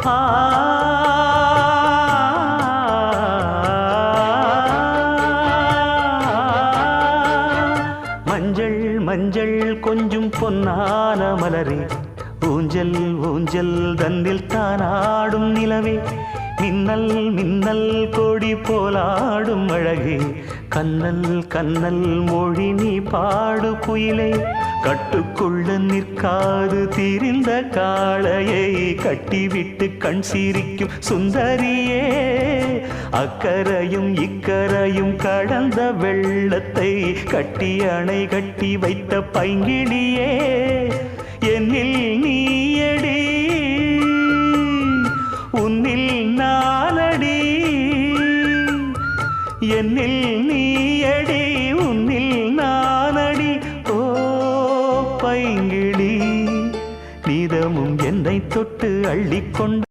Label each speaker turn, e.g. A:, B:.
A: ஆ மஞ்சள் மஞ்சள் கொஞ்சம் பொன்னான மலரே, ஊஞ்சல் ஊஞ்சல் தன்னில் தானாடும் நிலவே, மின்னல் மின்னல் கொடி போலாடும் அழகே, கண்ணல் கண்ணல் மொழி நீ பாடு குயிலே, கட்டுக்குள்ள நிற்காது திரிந்த காளையை கட்டிவிட்டு கண் சிரிக்கும் சுந்தரியே, அக்கரையும் இக்கரையும் கடந்த வெள்ளத்தை கட்டி அணை கட்டி வைத்த பைங்கிளியே, என்னில் நீயடி உன்னில் நானடி, என்னில் நீயடி உன்னில் நானடி. ஓ பைங்கிளி, நீதமும் என்னை தொட்டு அள்ளிக்கொண்டு